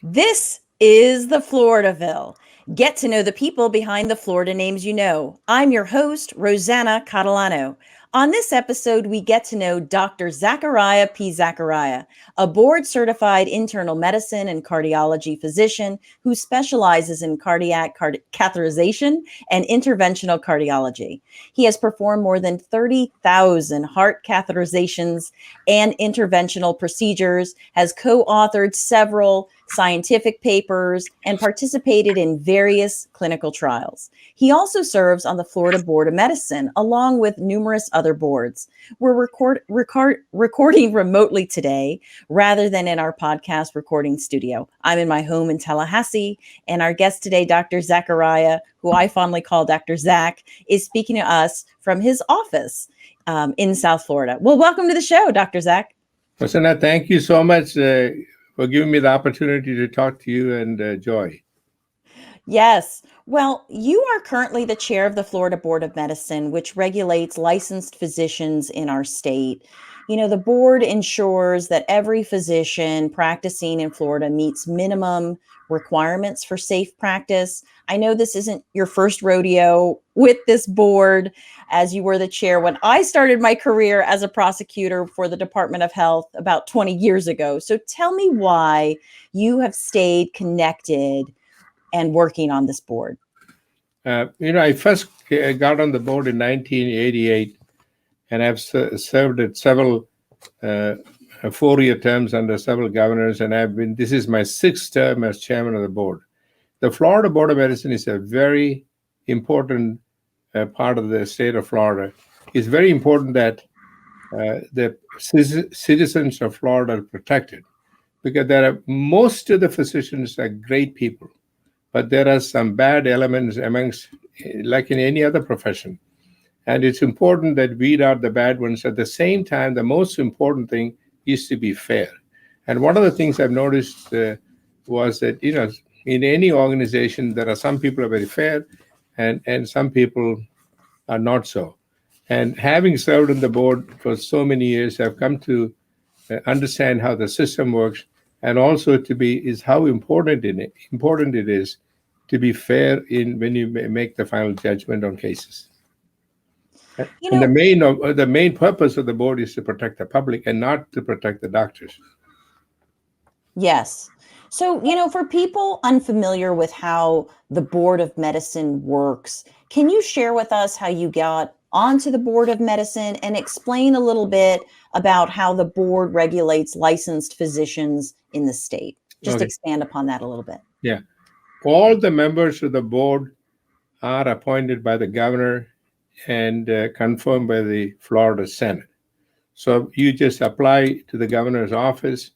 This is the Floridaville. Get to know the people behind the Florida names you know. I'm your host, Rosanna Catalano. On this episode, we get to know Dr. Zachariah P. Zachariah, a board-certified internal medicine and cardiology physician who specializes in cardiac catheterization and interventional cardiology. He has performed more than 30,000 heart catheterizations and interventional procedures, has co-authored several scientific papers, and participated in various clinical trials. He also serves on the Florida Board of Medicine, along with numerous other boards. We're recording remotely today rather than in our podcast recording studio. I'm in my home in Tallahassee, and our guest today, Dr. Zachariah, who I fondly call Dr. Zach, is speaking to us from his office in South Florida. Well, welcome to the show, Dr. Zach. Rosanna, thank you so much for giving me the opportunity to talk to you and Joy. Yes. Well, you are currently the chair of the Florida Board of Medicine, which regulates licensed physicians in our state. You know, the board ensures that every physician practicing in Florida meets minimum requirements for safe practice. I know this isn't your first rodeo with this board, as you were the chair when I started my career as a prosecutor for the Department of Health about 20 years ago. So tell me why you have stayed connected and working on this board. I first got on the board in 1988, and I've served at several 4-year terms under several governors, and this is my 6th term as chairman of the board. The Florida Board of Medicine is a very important part of the state of Florida. It's very important that the citizens of Florida are protected, because most of the physicians are great people, but there are some bad elements amongst, like in any other profession. And it's important that weed out the bad ones. At the same time, the most important thing is to be fair. And one of the things I've noticed was that, in any organization, there are some people who are very fair and some people are not so. And having served on the board for so many years, I've come to understand how the system works, and also is how important it is to be fair when you make the final judgment on cases. And the main purpose of the board is to protect the public and not to protect the doctors. Yes. So, for people unfamiliar with how the Board of Medicine works, can you share with us how you got onto the Board of Medicine and explain a little bit about how the board regulates licensed physicians in the state? Just expand upon that a little bit. Yeah. All the members of the board are appointed by the governor and confirmed by the Florida Senate. So you just apply to the governor's office,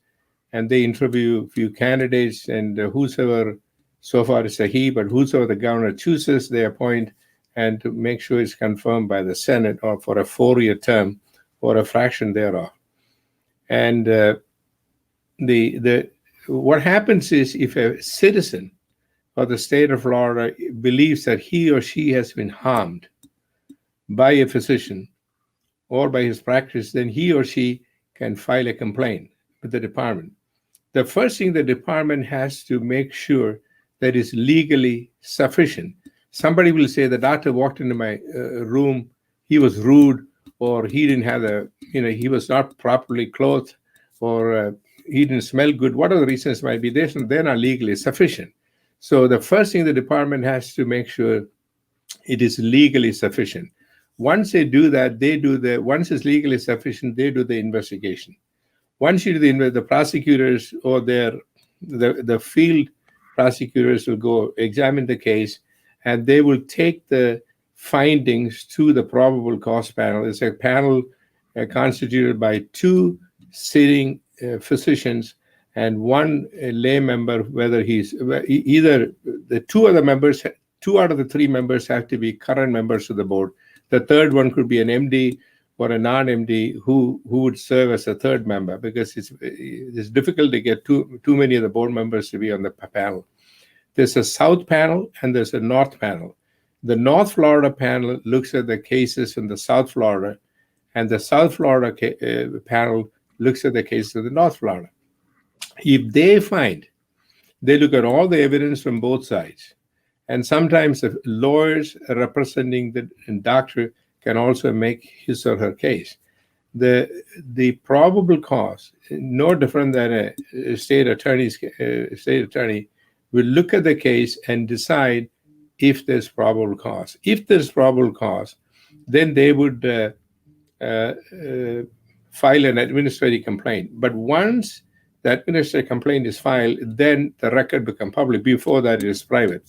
and they interview a few candidates, and whosoever, so far it's a he, but whosoever the governor chooses, they appoint, and to make sure it's confirmed by the Senate or for a 4-year term or a fraction thereof. And what happens is, if a citizen of the state of Florida believes that he or she has been harmed by a physician or by his practice, then he or she can file a complaint with the department. The first thing the department has to make sure that is legally sufficient. Somebody will say, the doctor walked into my room, he was rude, or he didn't have he was not properly clothed, or he didn't smell good. Whatever the reasons might be, they're not legally sufficient. So the first thing the department has to make sure it is legally sufficient. Once they do that, once it's legally sufficient, they do the investigation. Once you do the prosecutors or the field prosecutors will go examine the case, and they will take the findings to the probable cause panel. It's a panel constituted by 2 sitting physicians and 1 lay member, whether he's either the 2 other members, 2 out of the 3 members have to be current members of the board. The third one could be an MD or a non-MD who would serve as a third member, because it's difficult to get too many of the board members to be on the panel. There's a South panel and there's a North panel. The North Florida panel looks at the cases in the South Florida, and the South Florida panel looks at the cases of the North Florida. If they find They look at all the evidence from both sides. And sometimes the lawyers representing the doctor can also make his or her case. The probable cause, no different than a state attorney will look at the case and decide if there's probable cause. If there's probable cause, then they would file an administrative complaint. But once the administrative complaint is filed, then the record becomes public. Before that, it is private.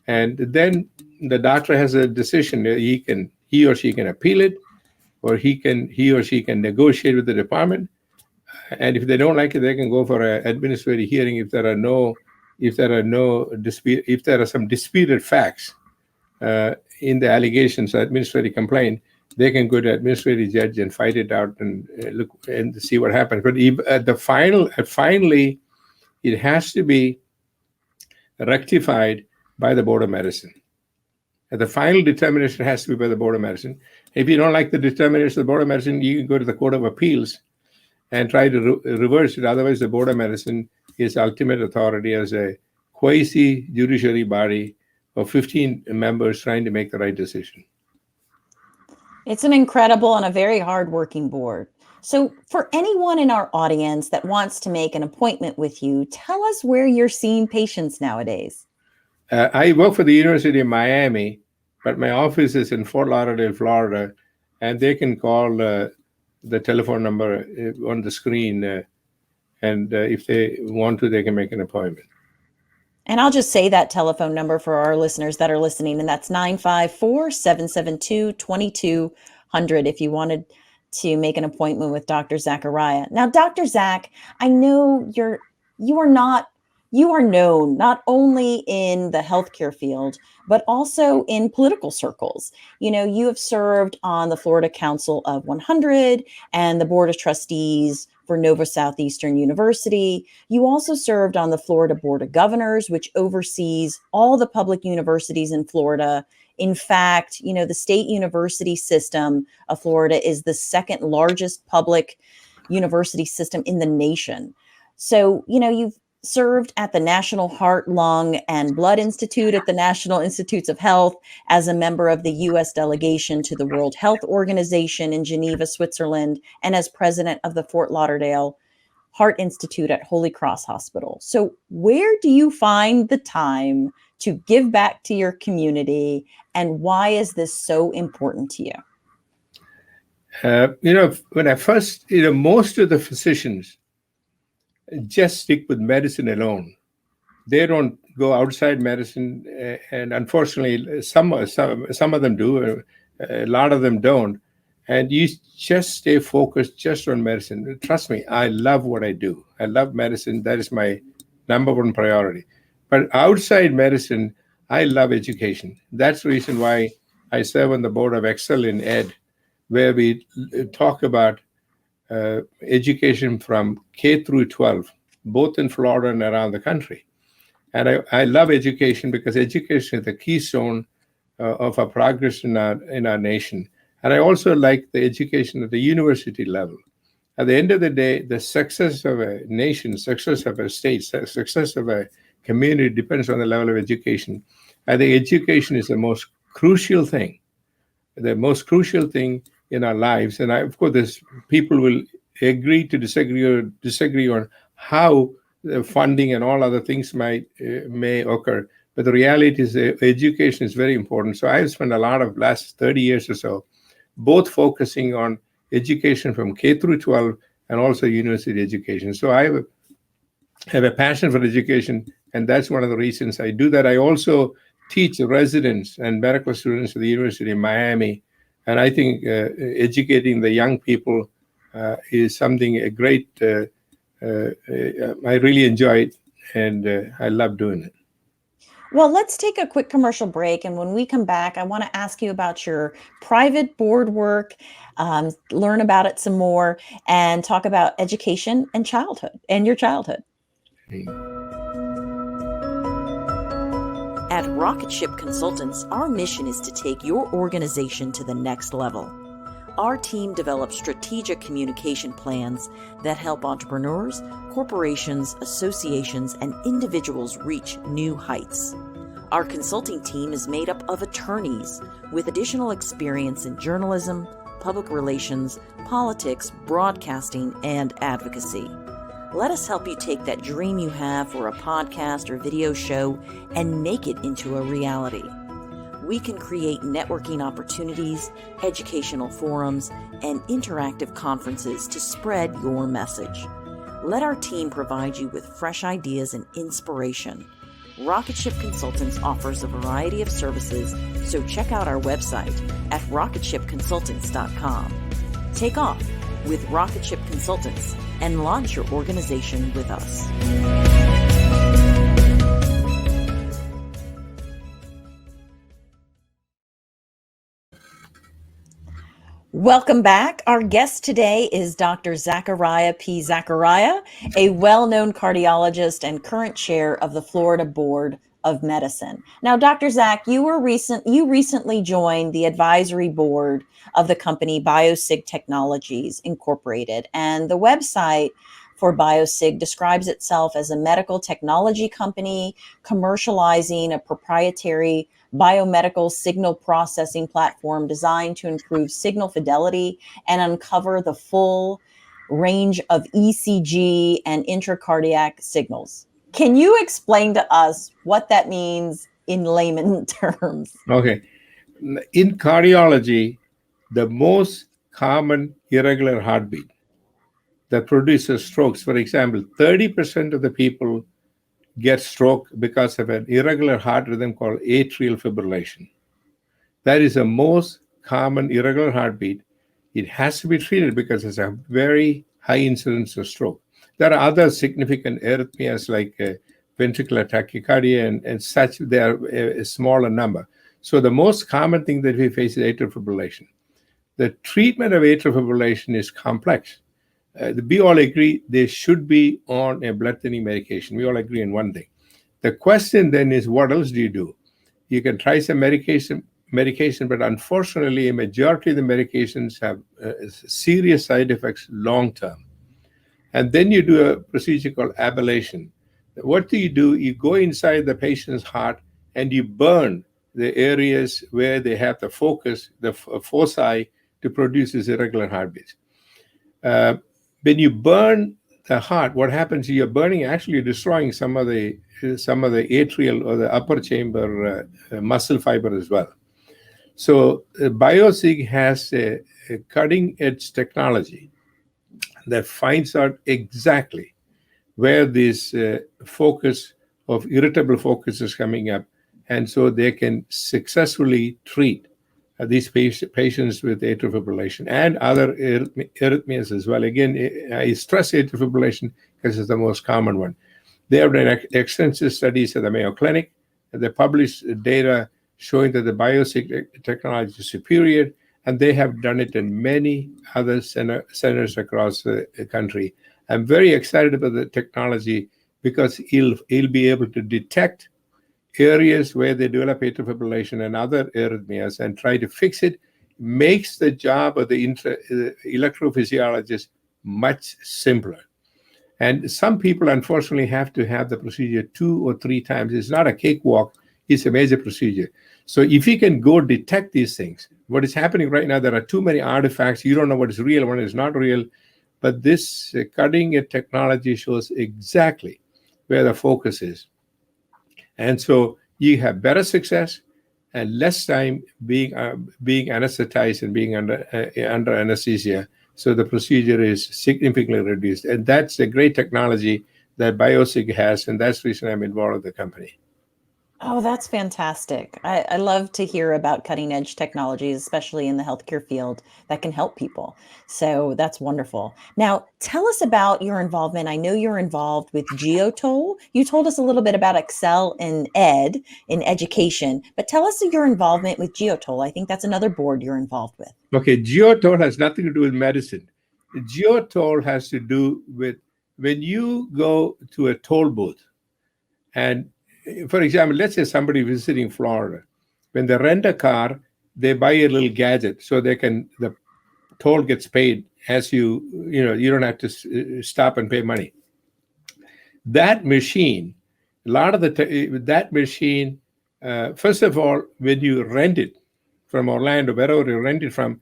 And then the doctor has a decision. He or she can appeal it, or he or she can negotiate with the department. And if they don't like it, they can go for an administrative hearing if there are some disputed facts in the allegations or administrative complaint. They can go to administrative judge and fight it out and look and see what happens. But finally, it has to be rectified by the Board of Medicine. The final determination has to be by the Board of Medicine. If you don't like the determination of the Board of Medicine, you can go to the Court of Appeals and try to reverse it. Otherwise, the Board of Medicine is ultimate authority as a quasi-judiciary body of 15 members trying to make the right decision. It's an incredible and a very hardworking board. So for anyone in our audience that wants to make an appointment with you, tell us where you're seeing patients nowadays. I work for the University of Miami, but my office is in Fort Lauderdale, Florida, and they can call the telephone number on the screen, and if they want to, they can make an appointment. And I'll just say that telephone number for our listeners that are listening, and that's 954-772-2200 if you wanted to make an appointment with Dr. Zachariah. Now, Dr. Zach, I know you are known not only in the healthcare field, but also in political circles. You know, you have served on the Florida Council of 100 and the Board of Trustees for Nova Southeastern University. You also served on the Florida Board of Governors, which oversees all the public universities in Florida. In fact, you know, the state university system of Florida is the second largest public university system in the nation. So, you know, you've served at the National Heart, Lung, and Blood Institute at the National Institutes of Health as a member of the U.S. delegation to the World Health Organization in Geneva, Switzerland, and as president of the Fort Lauderdale Heart Institute at Holy Cross Hospital. So where do you find the time to give back to your community, and why is this so important to you? When I first, most of the physicians just stick with medicine alone. They don't go outside medicine, and unfortunately, some of them do. A lot of them don't. And you just stay focused just on medicine. Trust me, I love what I do. I love medicine. That is my number one priority. But outside medicine, I love education. That's the reason why I serve on the board of ExcelinED, where we talk about education from K through 12, both in Florida and around the country. And I love education because education is the keystone of our progress in our nation. And I also like the education at the university level. At the end of the day, the success of a nation, success of a state, success of a community depends on the level of education. I think education is the most crucial thing in our lives. And of course, people will agree to disagree on how the funding and all other things may occur. But the reality is education is very important. So I've spent a lot of last 30 years or so, both focusing on education from K through 12 and also university education. So I have a passion for education, and that's one of the reasons I do that. I also teach residents and medical students at the University of Miami. And I think educating the young people is something great. I really enjoy it, and I love doing it. Well, let's take a quick commercial break. And when we come back, I want to ask you about your private board work, learn about it some more, and talk about education and childhood and your childhood. At Rocket Ship Consultants, our mission is to take your organization to the next level. Our team develops strategic communication plans that help entrepreneurs, corporations, associations, and individuals reach new heights. Our consulting team is made up of attorneys with additional experience in journalism, public relations, politics, broadcasting, and advocacy. Let us help you take that dream you have for a podcast or video show and make it into a reality. We can create networking opportunities, educational forums, and interactive conferences to spread your message. Let our team provide you with fresh ideas and inspiration. Rocketship Consultants offers a variety of services, so check out our website at rocketshipconsultants.com. Take off with Rocketship Consultants and launch your organization with us. Welcome back. Our guest today is Dr. Zachariah P. Zachariah, a well-known cardiologist and current chair of the Florida Board of Medicine. Now, Dr. Zach, you recently joined the advisory board of the company Biosig Technologies Incorporated, and the website for Biosig describes itself as a medical technology company commercializing a proprietary biomedical signal processing platform designed to improve signal fidelity and uncover the full range of ECG and intracardiac signals. Can you explain to us what that means in layman terms? Okay. In cardiology, the most common irregular heartbeat that produces strokes, for example, 30% of the people get stroke because of an irregular heart rhythm called atrial fibrillation. That is the most common irregular heartbeat. It has to be treated because it's a very high incidence of stroke. There are other significant arrhythmias like ventricular tachycardia and such. They are a smaller number. So the most common thing that we face is atrial fibrillation. The treatment of atrial fibrillation is complex. We all agree they should be on a blood thinning medication. We all agree on one thing. The question then is, what else do you do? You can try some medication, but unfortunately, a majority of the medications have serious side effects long term. And then you do a procedure called ablation. What do? You go inside the patient's heart and you burn the areas where they have the focus, the foci, to produce these irregular heartbeats. When you burn the heart, what happens? You're burning, actually destroying some of the atrial or the upper chamber muscle fiber as well. So Biosig has a cutting edge technology that finds out exactly where this focus of irritable focus is coming up, and so they can successfully treat these patients with atrial fibrillation and other arrhythmias as well. Again, I stress atrial fibrillation because it's the most common one. They have done extensive studies at the Mayo Clinic, and they published data showing that the Biosig technology is superior, and they have done it in many other centers across the country. I'm very excited about the technology because he'll be able to detect areas where they develop atrial fibrillation and other arrhythmias and try to fix it. Makes the job of the electrophysiologist much simpler. And some people, unfortunately, have to have the procedure 2 or 3 times. It's not a cakewalk. It's a major procedure. So if you can go detect these things, what is happening right now, there are too many artifacts. You don't know what is real, what is not real. But this cutting-edge technology shows exactly where the focus is. And so you have better success and less time being anesthetized and being under anesthesia. So the procedure is significantly reduced. And that's a great technology that Biosig has, and that's the reason I'm involved with the company. Oh, that's fantastic. I love to hear about cutting edge technologies, especially in the healthcare field, that can help people. So that's wonderful. Now, tell us about your involvement. I know you're involved with Geotole. You told us a little bit about ExcelinED in education, but tell us your involvement with Geotole. I think that's another board you're involved with. Okay, Geotole has nothing to do with medicine. Geotole has to do with when you go to a toll booth and, for example, let's say somebody visiting Florida. When they rent a car, they buy a little gadget so they can, the toll gets paid as you don't have to stop and pay money. That machine, a lot of that machine, first of all, when you rent it from Orlando, wherever you rent it from,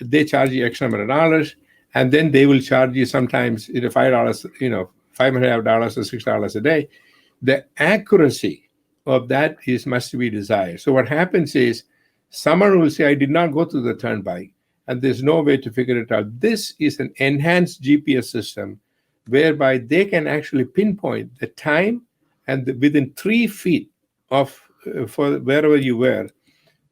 they charge you X number of dollars, and then they will charge you sometimes $5, $5.50 or $6 a day. The accuracy of that must be desired. So what happens is someone will say, I did not go to the turnpike, and there's no way to figure it out. This is an enhanced GPS system whereby they can actually pinpoint the time and within 3 feet of for wherever you were.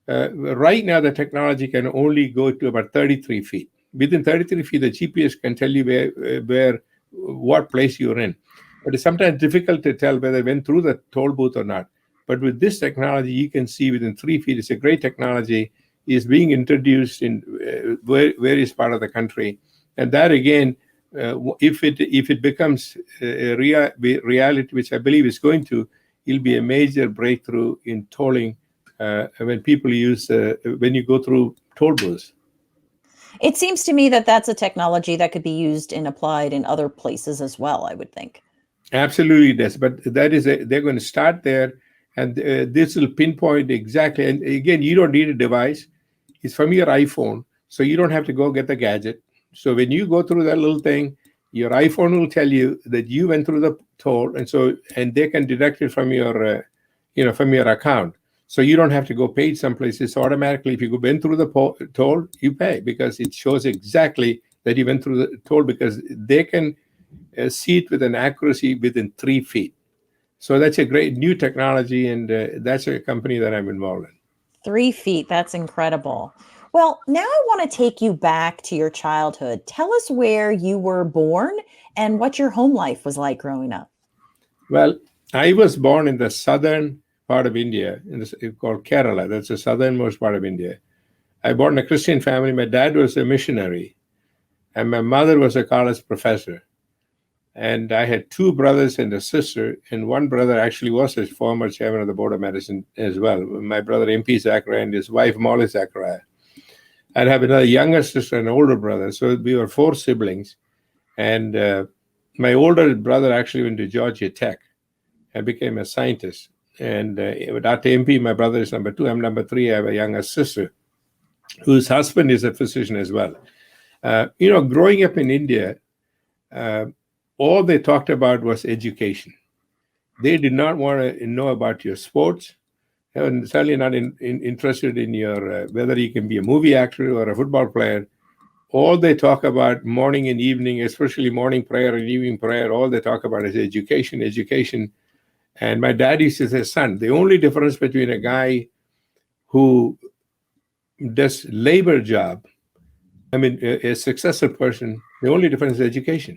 Right now, the technology can only go to about 33 feet. Within 33 feet, the GPS can tell you what place you're in. But it's sometimes difficult to tell whether it went through the toll booth or not. But with this technology, you can see within 3 feet. It's a great technology. It's being introduced in various parts of the country. And that, again, if it becomes a reality, which I believe is going to, it'll be a major breakthrough in tolling when people when you go through toll booths. It seems to me that that's a technology that could be used and applied in other places as well, I would think. Absolutely, it does. But they're going to start there, and this will pinpoint exactly. And again, you don't need a device. It's from your iPhone, so you don't have to go get the gadget. So when you go through that little thing, your iPhone will tell you that you went through the toll, and they can deduct it from your account. So you don't have to go pay some places. Automatically, if you went through the toll, you pay because it shows exactly that you went through the toll, because they can see it with an accuracy within 3 feet. So that's a great new technology, and that's a company that I'm involved in. 3 feet, that's incredible. Well, now I want to take you back to your childhood. Tell us where you were born and what your home life was like growing up. Well, I was born in the southern part of India, called Kerala. That's the southernmost part of India. I was born in a Christian family. My dad was a missionary, and my mother was a college professor. And I had 2 brothers and a sister, and one brother actually was a former chairman of the Board of Medicine as well. My brother, MP Zachariah, and his wife, Molly Zachariah. I'd have another younger sister and an older brother. So we were 4 siblings. And my older brother actually went to Georgia Tech and became a scientist. And Dr. MP, my brother, is number 2. I'm number 3. I have a younger sister whose husband is a physician as well. Growing up in India, all they talked about was education. They did not want to know about your sports, and certainly not interested in your whether you can be a movie actor or a football player. All they talk about morning and evening, especially morning prayer and evening prayer, all they talk about is education, education. And my dad used to say, son, the only difference between a guy who does labor job, a successful person, the only difference is education.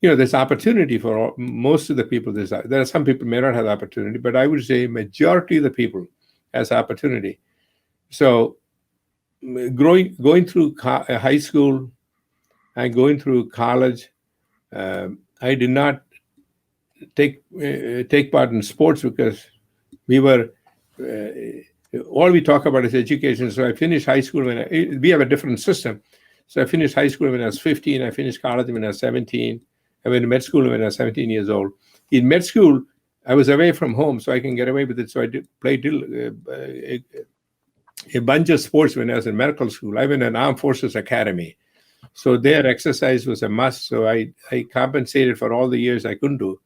There's opportunity for most of the people. There are some people may not have opportunity, but I would say majority of the people has opportunity. So going through high school and going through college, I did not take part in sports because all we talk about is education. So I finished high school we have a different system. So I finished high school when I was 15. I finished college when I was 17. I went to med school when I was 17 years old. In med school, I was away from home, so I can get away with it. So I played a bunch of sports when I was in medical school. I went to an Armed Forces Academy. So their exercise was a must. So I compensated for all the years I couldn't do.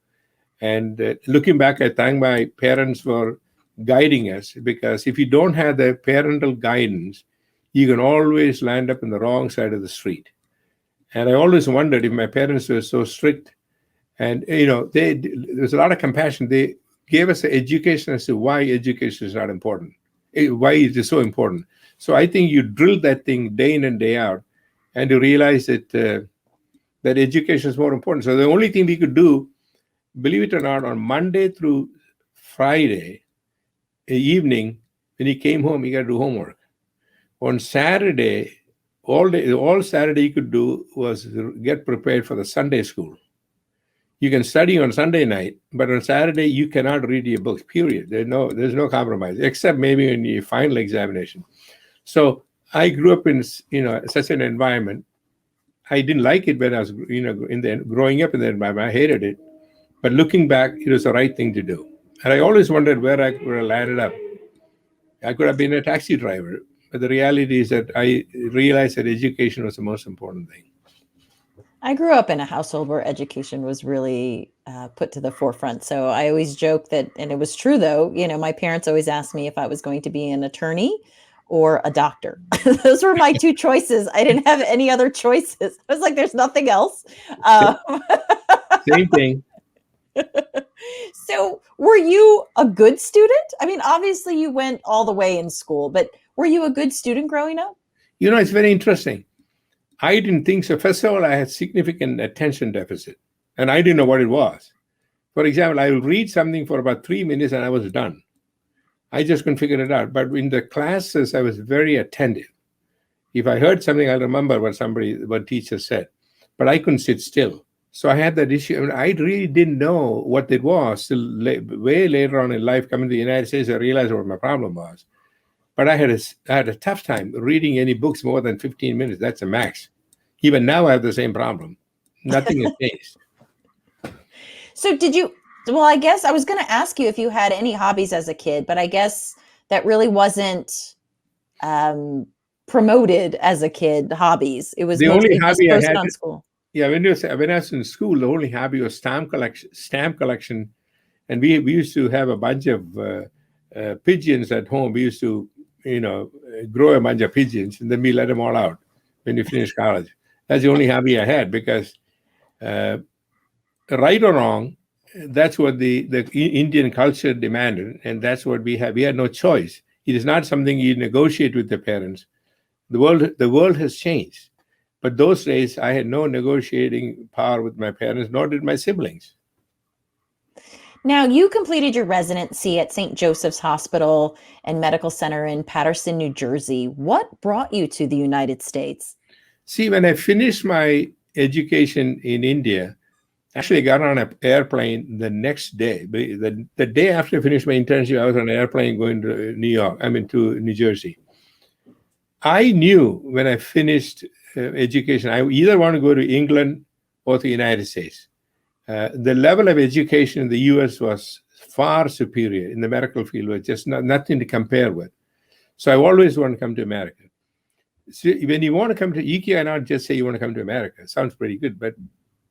And looking back, I thank my parents for guiding us, because if you don't have the parental guidance, you can always land up in the wrong side of the street. And I always wondered if my parents were so strict, and there's a lot of compassion. They gave us an education as to why education is not important, why it is so important. So I think you drill that thing day in and day out, and you realize that that education is more important. So the only thing we could do, believe it or not, on Monday through Friday evening, when he came home, he got to do homework. On Saturday, all Saturday you could do was get prepared for the Sunday school. You can study on Sunday night, but on Saturday you cannot read your books, period. There's no compromise, except maybe in your final examination. So I grew up in such an environment. I didn't like it when I was growing up in the environment. I hated it. But looking back, it was the right thing to do. And I always wondered where I could have landed up. I could have been a taxi driver. But the reality is that I realized that education was the most important thing. I grew up in a household where education was really put to the forefront. So I always joke that, and it was true though, my parents always asked me if I was going to be an attorney or a doctor. Those were my two choices. I didn't have any other choices. I was like, there's nothing else. Same thing. So were you a good student? I mean, obviously you went all the way in school, but were you a good student growing up? It's very interesting. I didn't think so. First of all, I had significant attention deficit, and I didn't know what it was. For example, I would read something for about 3 minutes and I was done. I just couldn't figure it out. But in the classes, I was very attentive. If I heard something, I'll remember what teacher said. But I couldn't sit still. So I had that issue. I mean, I really didn't know what it was till way later on in life. Coming to the United States, I realized what my problem was. But I had a tough time reading any books more than 15 minutes. That's a max. Even now, I have the same problem. Nothing has changed. So well, I guess I was going to ask you if you had any hobbies as a kid, but I guess that really wasn't promoted as a kid, hobbies. It was the mostly only hobby I had on school. Yeah, when I was in school, the only hobby was stamp collection. And we used to have a bunch of pigeons at home. We used to, grow a bunch of pigeons, and then we let them all out when we finished college. That's the only hobby I had, because right or wrong, that's what the Indian culture demanded, and that's what we have. We had no choice. It is not something you negotiate with the parents. The world has changed. But those days, I had no negotiating power with my parents, nor did my siblings. Now, you completed your residency at St. Joseph's Hospital and Medical Center in Paterson, New Jersey. What brought you to the United States? See, when I finished my education in India, I actually got on an airplane the next day. The day after I finished my internship, I was on an airplane going to to New Jersey. I knew when I finished education, I either want to go to England or the United States. The level of education in the US was far superior in the medical field, was just nothing to compare with. So I always want to come to America. So when you want to come to, you cannot just say you want to come to America. It sounds pretty good, but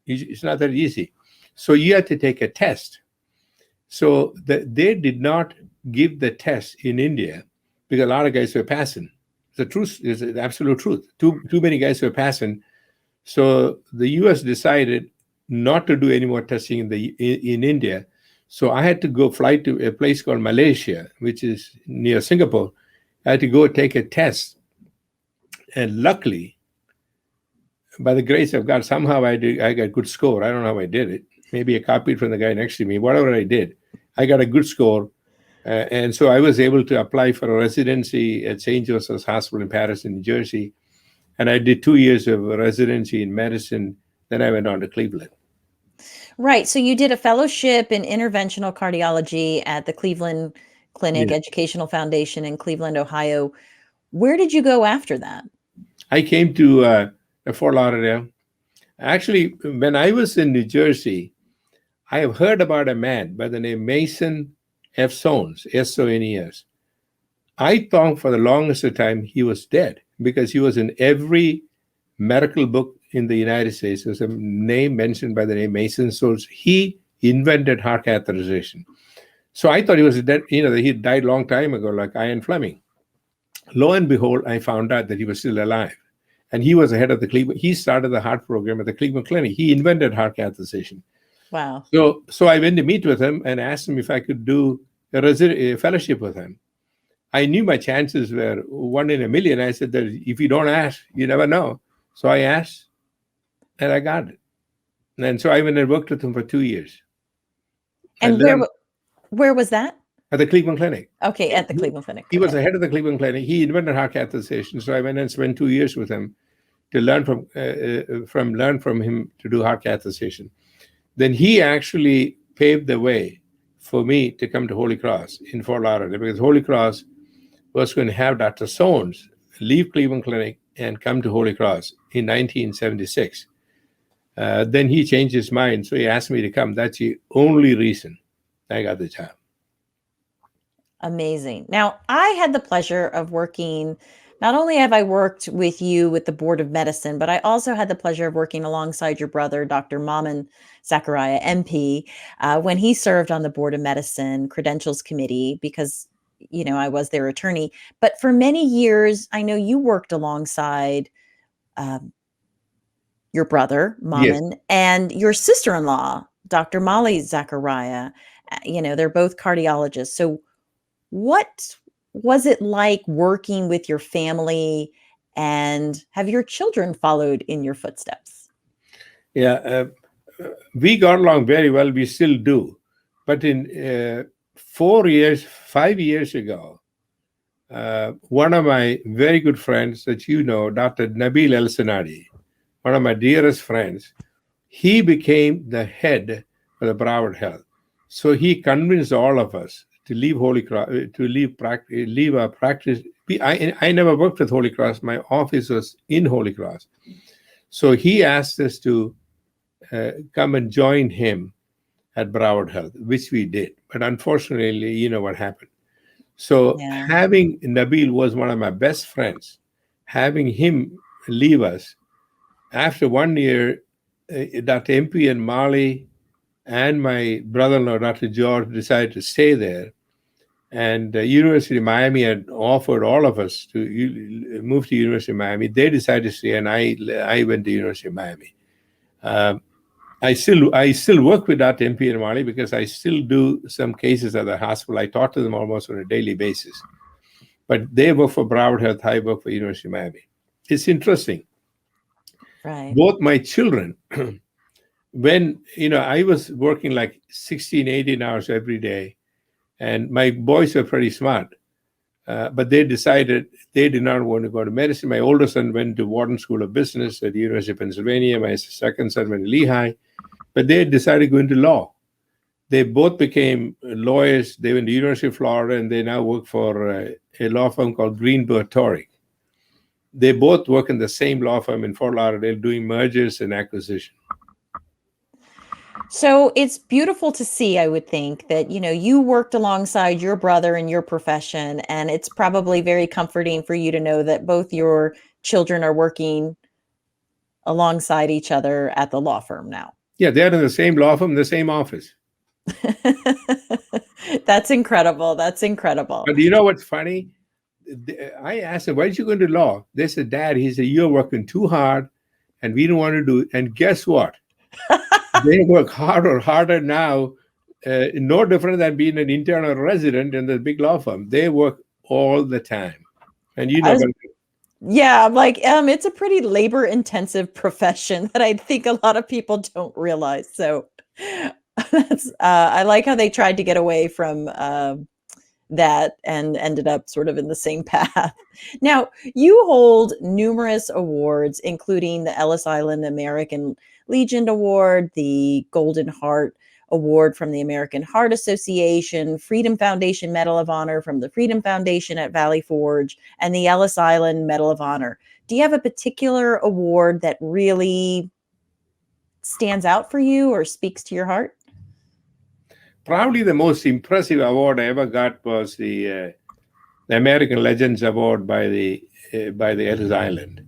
it's not that easy. So you have to take a test. So they did not give the test in India because a lot of guys were passing. The truth is the absolute truth. Too many guys were passing. So the US decided not to do any more testing in India. So I had to fly to a place called Malaysia, which is near Singapore. I had to go take a test. And luckily, by the grace of God, somehow I got a good score. I don't know how I did it. Maybe I copied from the guy next to me. Whatever I did, I got a good score. And so I was able to apply for a residency at St. Joseph's Hospital in Paterson, New Jersey. And I did 2 years of residency in medicine. Then I went on to Cleveland. Right. So you did a fellowship in interventional cardiology at the Cleveland Clinic Educational Foundation in Cleveland, Ohio. Where did you go after that? I came to Fort Lauderdale. Actually, when I was in New Jersey, I have heard about a man by the name Mason F. Sones, S-O-N-E-S. I thought for the longest time he was dead because he was in every medical book in the United States. There's a name mentioned by the name Mason Sones. He invented heart catheterization. So I thought he was dead, he died a long time ago, like Ian Fleming. Lo and behold, I found out that he was still alive. And he was the head of the Cleveland. He started the heart program at the Cleveland Clinic. He invented heart catheterization. Wow. So I went to meet with him and asked him if I could do a fellowship with him. I knew my chances were 1 in a million. I said that if you don't ask, you never know. So I asked, and I got it. And so I went and worked with him for 2 years. And where was that? At the Cleveland Clinic. Okay, at the Cleveland Clinic. He was the head of the Cleveland Clinic. He invented heart catheterization. So I went and spent 2 years with him to learn from him to do heart catheterization. Then he actually paved the way for me to come to Holy Cross in Fort Lauderdale, because Holy Cross was going to have Dr. Sones leave Cleveland Clinic and come to Holy Cross in 1976. Then he changed his mind, so he asked me to come. That's the only reason I got the job. Amazing. Now, I had the pleasure of working, not only have I worked with you with the Board of Medicine, but I also had the pleasure of working alongside your brother, Dr. Zachariah, MP, when he served on the Board of Medicine Credentials Committee, because, you know, I was their attorney. But for many years, I know you worked alongside your brother, Maman, Yes. and your sister-in-law, Dr. Molly Zachariah. You know, they're both cardiologists. So what was it like working with your family, and have your children followed in your footsteps? Yeah, we got along very well. We still do. But in 5 years ago, one of my very good friends that you know, Dr. Nabil El-Sanadi, one of my dearest friends, he became the head of the Broward Health. So he convinced all of us to leave Holy Cross, to leave our practice. I never worked with Holy Cross. My office was in Holy Cross. So he asked us to come and join him at Broward Health, which we did. But unfortunately, you know what happened. So Yeah. having Nabil was one of my best friends. Having him leave us, after 1 year, Dr. MP and Molly and my brother-in-law, Dr. George, decided to stay there. And University of Miami had offered all of us to move to University of Miami. They decided to stay, and I went to University of Miami. I still work with Dr. MP and Molly because I still do some cases at the hospital. I talk to them almost on a daily basis. But they work for Broward Health, I work for University of Miami. It's interesting. Right. Both my children, when, I was working like 16, 18 hours every day, and my boys were pretty smart, but they decided they did not want to go to medicine. My older son went to Wharton School of Business at the University of Pennsylvania. My second son went to Lehigh, but they decided to go into law. They both became lawyers. They went to University of Florida, and they now work for a law firm called Greenberg Torrey. They both work in the same law firm in Fort Lauderdale doing mergers and acquisition. So it's beautiful to see, I would think, that, you know, you worked alongside your brother in your profession, and it's probably very comforting for you to know that both your children are working alongside each other at the law firm now. Yeah, they're in the same law firm, the same office. That's incredible. That's incredible. But you know what's funny? I asked them, why did you go into law? They said, Dad, he said, you're working too hard and we don't want to do it. And guess what? They work harder now, no different than being an intern or resident in the big law firm. They work all the time. And you know, yeah, I'm like, it's a pretty labor intensive profession that I think a lot of people don't realize. So that's, I like how they tried to get away from that and ended up sort of in the same path. Now, you hold numerous awards, including the Ellis Island American Legion Award, the Golden Heart Award from the American Heart Association, Freedom Foundation Medal of Honor from the Freedom Foundation at Valley Forge, and the Ellis Island Medal of Honor. Do you have a particular award that really stands out for you or speaks to your heart? Probably the most impressive award I ever got was the American Legends Award by the Ellis Island.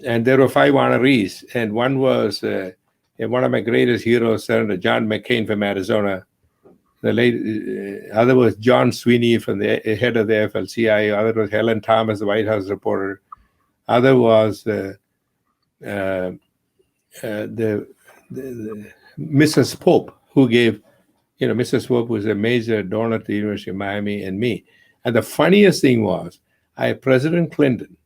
And there were 5 honorees, and one was one of my greatest heroes, Senator John McCain from Arizona. The other was John Sweeney from the head of the AFL-CIO. Other was Helen Thomas, the White House reporter. Other was the Mrs. Pope, who gave, Mrs. Pope was a major donor to the University of Miami, and me. And the funniest thing was, President Clinton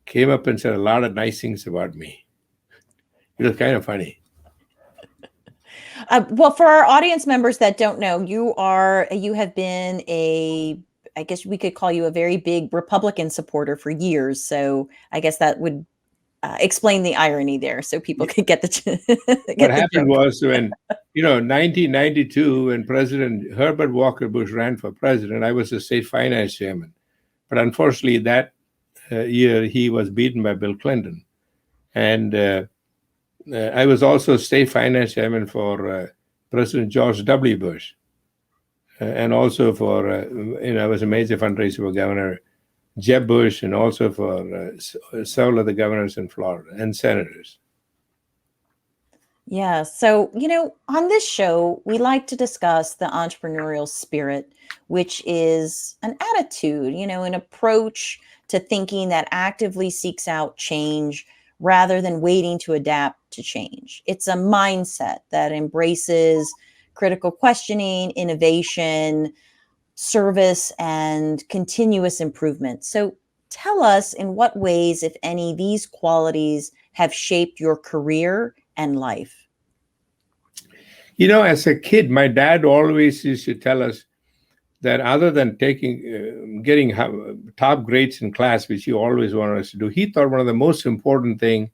came up and said a lot of nice things about me. It was kind of funny. Well, for our audience members that don't know, you have been I guess we could call you a very big Republican supporter for years. So I guess that would explain the irony there, so people could get the. What happened was when, 1992, when President Herbert Walker Bush ran for president, I was the state finance chairman. But unfortunately, that year, he was beaten by Bill Clinton. And I was also state finance chairman for President George W. Bush. And also for, I was a major fundraiser for Governor Jeb Bush, and also for several of the governors in Florida and senators. Yeah. So, on this show, we like to discuss the entrepreneurial spirit, which is an attitude, an approach to thinking that actively seeks out change rather than waiting to adapt to change. It's a mindset that embraces critical questioning, innovation, service, and continuous improvement. So tell us, in what ways, if any, these qualities have shaped your career and life. As a kid, my dad always used to tell us that other than getting top grades in class, which he always wanted us to do, he thought one of the most important thing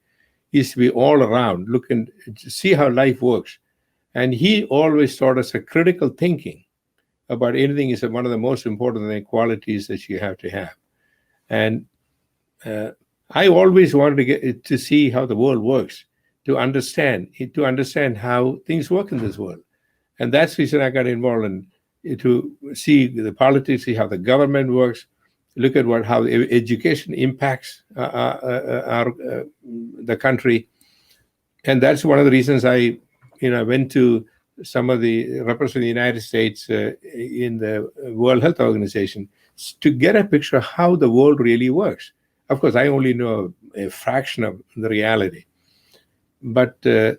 is to be all around, looking to see how life works. And he always taught us a critical thinking about anything is one of the most important qualities that you have to have. And I always wanted to get to see how the world works, to understand how things work in this world. And that's the reason I got involved in to see the politics, see how the government works, look at how education impacts the country. And that's one of the reasons I went to some of the representatives of the United States in the World Health Organization to get a picture of how the world really works. Of course, I only know a fraction of the reality. But to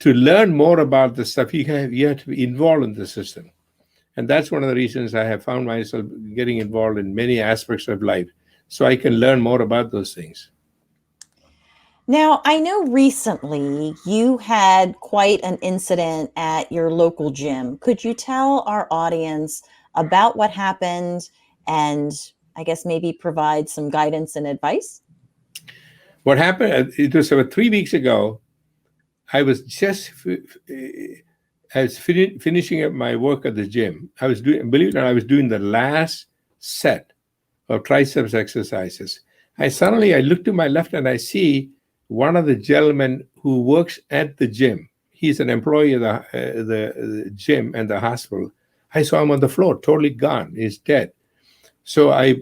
learn more about the stuff, you have to be involved in the system. And that's one of the reasons I have found myself getting involved in many aspects of life, so I can learn more about those things. Now, I know recently you had quite an incident at your local gym. Could you tell our audience about what happened and I guess maybe provide some guidance and advice? What happened, it was about 3 weeks ago. I was just finishing up my work at the gym. Believe it or not, I was doing the last set of triceps exercises. I look to my left and I see one of the gentlemen who works at the gym. He's an employee of the gym and the hospital. I saw him on the floor, totally gone. He's dead. So I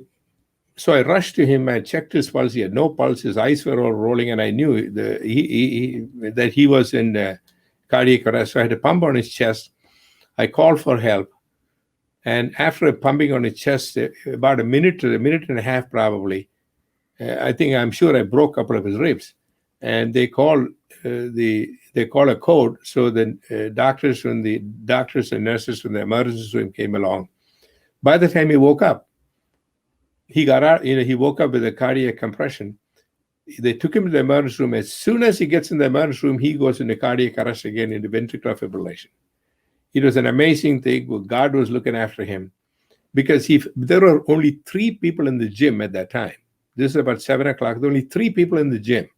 rushed to him. I checked his pulse. He had no pulse. His eyes were all rolling, and I knew that he was in cardiac arrest. So I had to pump on his chest. I called for help. And after pumping on his chest, about a minute and a half probably, I'm sure I broke a couple of his ribs. And they call a code. So the doctors and nurses from the emergency room came along. By the time he woke up, he got out. He woke up with a cardiac compression. They took him to the emergency room. As soon as he gets in the emergency room, he goes into cardiac arrest again, into ventricular fibrillation. It was an amazing thing. God was looking after him, because there were only 3 people in the gym at that time. This is about 7 o'clock. There were only 3 people in the gym.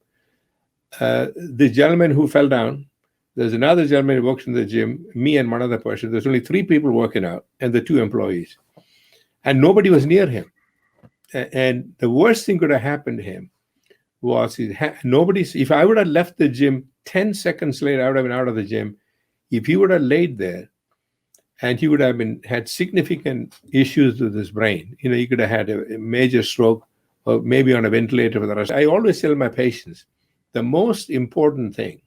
The gentleman who fell down, there's another gentleman who works in the gym, me and one other person. There's only 3 people working out, and the 2 employees. And nobody was near him. And the worst thing could have happened to him was if I would have left the gym 10 seconds later, I would have been out of the gym. If he would have laid there, and he would have had significant issues with his brain, he could have had a major stroke, or maybe on a ventilator for the rest. I always tell my patients, the most important thing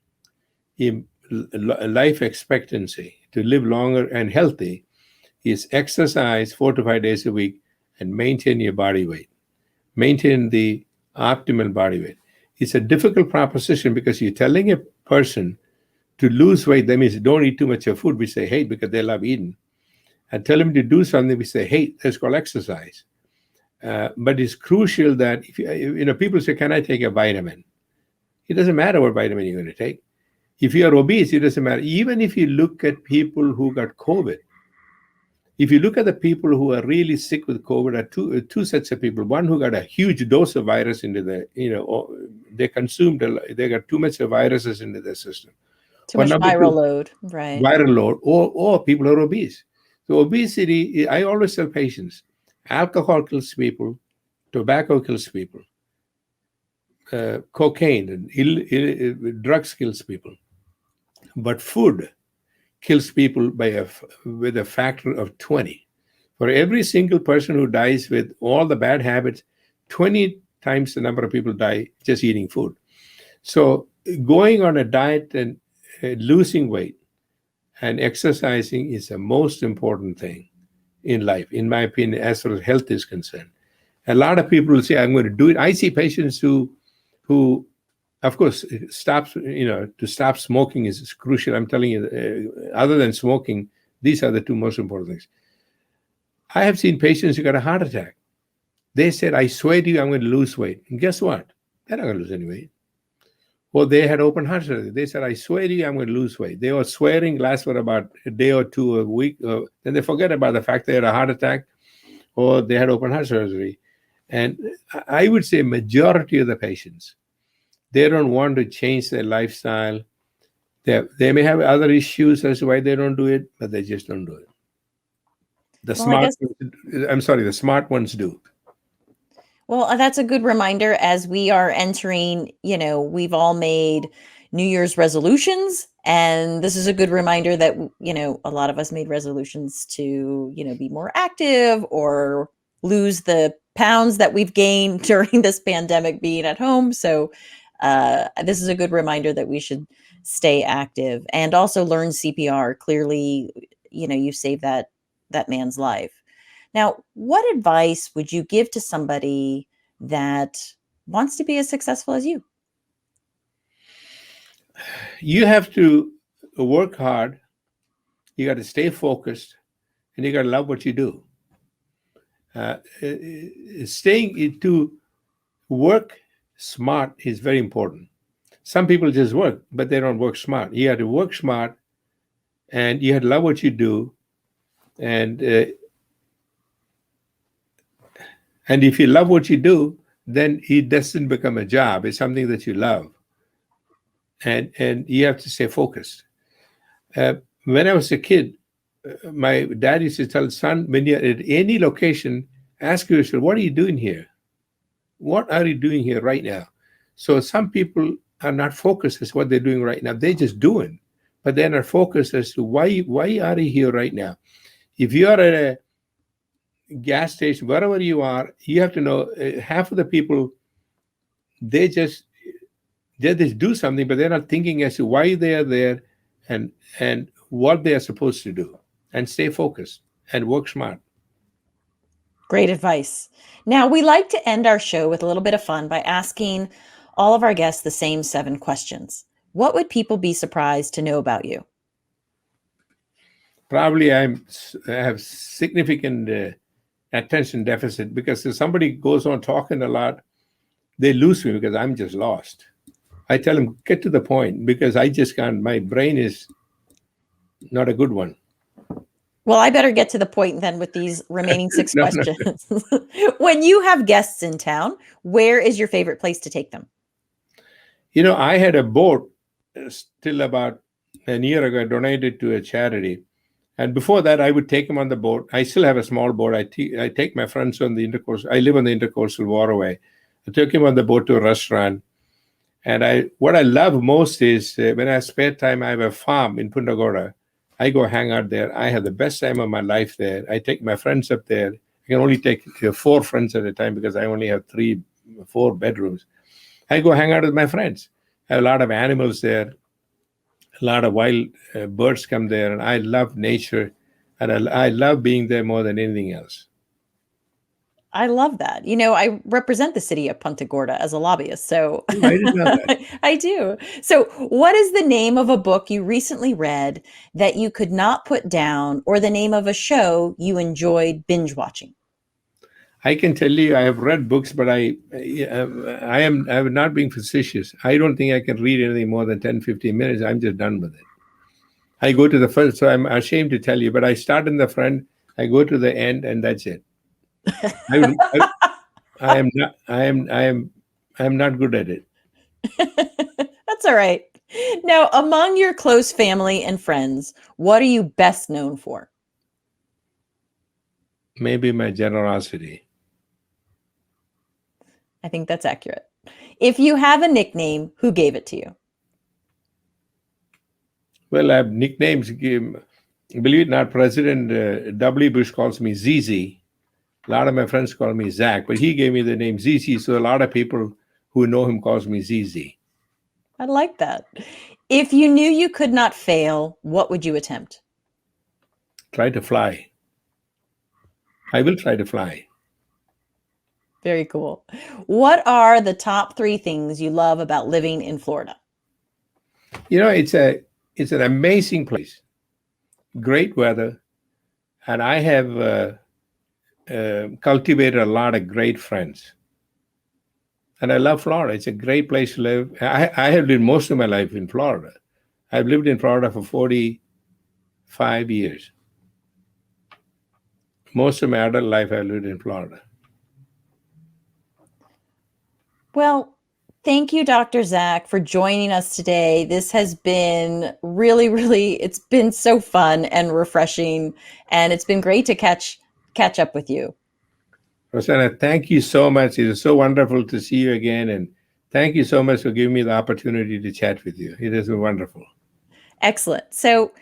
in life expectancy, to live longer and healthy, is exercise 4 to 5 days a week and maintain your body weight. Maintain the optimal body weight. It's a difficult proposition, because you're telling a person to lose weight. That means don't eat too much of food, which they hate because they love eating. And tell them to do something which they hate. That's called exercise. But it's crucial that if people say, "Can I take a vitamin?" It doesn't matter what vitamin you're going to take. If you're obese, it doesn't matter. Even if you look at people who got COVID, if you look at the people who are really sick with COVID, are two sets of people. One who got a huge dose of virus into they got too much of viruses into their system. Too Or much number viral two, load. Right. viral load, or people are obese. So obesity, I always tell patients, alcohol kills people, tobacco kills people, cocaine and drugs kills people, but food kills people with a factor of 20. For every single person who dies with all the bad habits, 20 times the number of people die just eating food. So going on a diet and losing weight and exercising is the most important thing in life, in my opinion, as far as health is concerned. A lot of people will say, I'm going to do it. I see patients who of course, to stop smoking is crucial. I'm telling you, other than smoking, these are the two most important things. I have seen patients who got a heart attack. They said, I swear to you, I'm going to lose weight. And guess what? They're not going to lose any weight. Well, they had open heart surgery. They said, I swear to you, I'm going to lose weight. They were swearing, last for about a day or two, a week. Then they forget about the fact they had a heart attack or they had open heart surgery. And I would say majority of the patients, they don't want to change their lifestyle. They may have other issues as to why they don't do it, but they just don't do it. The smart ones do. Well, that's a good reminder as we are entering, we've all made New Year's resolutions. And this is a good reminder that, a lot of us made resolutions to, be more active or lose the pounds that we've gained during this pandemic being at home. So this is a good reminder that we should stay active and also learn CPR. Clearly, you saved that man's life. Now, what advice would you give to somebody that wants to be as successful as you? You have to work hard. You got to stay focused, and you got to love what you do. Staying to work smart is very important. Some people just work, but they don't work smart. You have to work smart, and you have to love what you do, and if you love what you do, then it doesn't become a job. It's something that you love, and you have to stay focused. When I was a kid, my dad used to tell, son, when you're at any location, ask yourself, what are you doing here? What are you doing here right now? So some people are not focused as what they're doing right now. They're just doing, but they're not focused as to why are you here right now? If you are at a gas station, wherever you are, you have to know half of the people, they just do something, but they're not thinking as to why they are there and what they are supposed to do, and stay focused and work smart. Great advice. Now, we like to end our show with a little bit of fun by asking all of our guests the same 7 questions. What would people be surprised to know about you? Probably I have significant attention deficit, because if somebody goes on talking a lot, they lose me because I'm just lost. I tell them, get to the point, because I just can't. My brain is not a good one. Well, I better get to the point then with these remaining 6 No. questions. When you have guests in town, where is your favorite place to take them? I had a boat till about a year ago, donated to a charity. And before that, I would take them on the boat. I still have a small boat. I take my friends on the intercoastal. I live on the intercoastal waterway. I took him on the boat to a restaurant. And what I love most is when I have spare time, I have a farm in Punta Gorda. I go hang out there. I have the best time of my life there. I take my friends up there. I can only take 4 friends at a time because I only have 4 bedrooms. I go hang out with my friends. I have a lot of animals there. A lot of wild birds come there, and I love nature, and I love being there more than anything else. I love that. I represent the city of Punta Gorda as a lobbyist, so I didn't know that. I do. So what is the name of a book you recently read that you could not put down, or the name of a show you enjoyed binge watching? I can tell you I have read books, but I am not being facetious. I don't think I can read anything more than 10, 15 minutes. I'm just done with it. I go to the first, so I'm ashamed to tell you, but I start in the front, I go to the end, and that's it. I am not good at it. That's all right. Now, among your close family and friends, what are you best known for? Maybe my generosity. I think that's accurate. If you have a nickname, who gave it to you? Well, I have nicknames. Believe it or not, President W. Bush calls me ZZ. A lot of my friends call me Zach, but he gave me the name ZZ, so a lot of people who know him calls me ZZ. I like that. If you knew you could not fail, what would you attempt? Try to fly. I will try to fly. Very cool. What are the top 3 things you love about living in Florida? You know, it's an amazing place. Great weather, and I have cultivated a lot of great friends. And I love Florida. It's a great place to live. I have lived most of my life in Florida. I've lived in Florida for 45 years. Most of my adult life I lived in Florida. Well, thank you, Dr. Zach, for joining us today. This has been really, it's been so fun and refreshing, and it's been great to catch up with you. Rosanna, thank you so much. It is so wonderful to see you again. And thank you so much for giving me the opportunity to chat with you. It has been wonderful. Excellent. So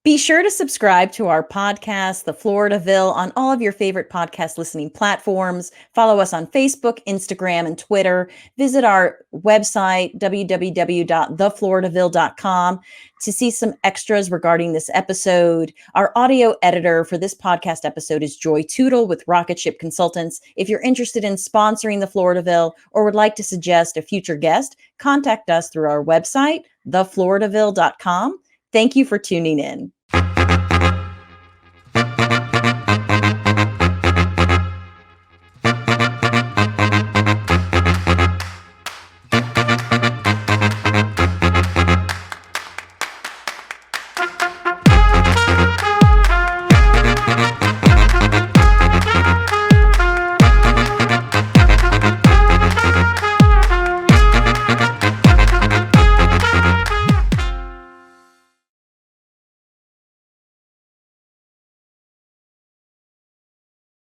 be sure to subscribe to our podcast, The Floridaville, on all of your favorite podcast listening platforms. Follow us on Facebook, Instagram, and Twitter. Visit our website, www.thefloridaville.com, to see some extras regarding this episode. Our audio editor for this podcast episode is Joy Tootle with Rocket Ship Consultants. If you're interested in sponsoring The Floridaville or would like to suggest a future guest, contact us through our website, thefloridaville.com. Thank you for tuning in.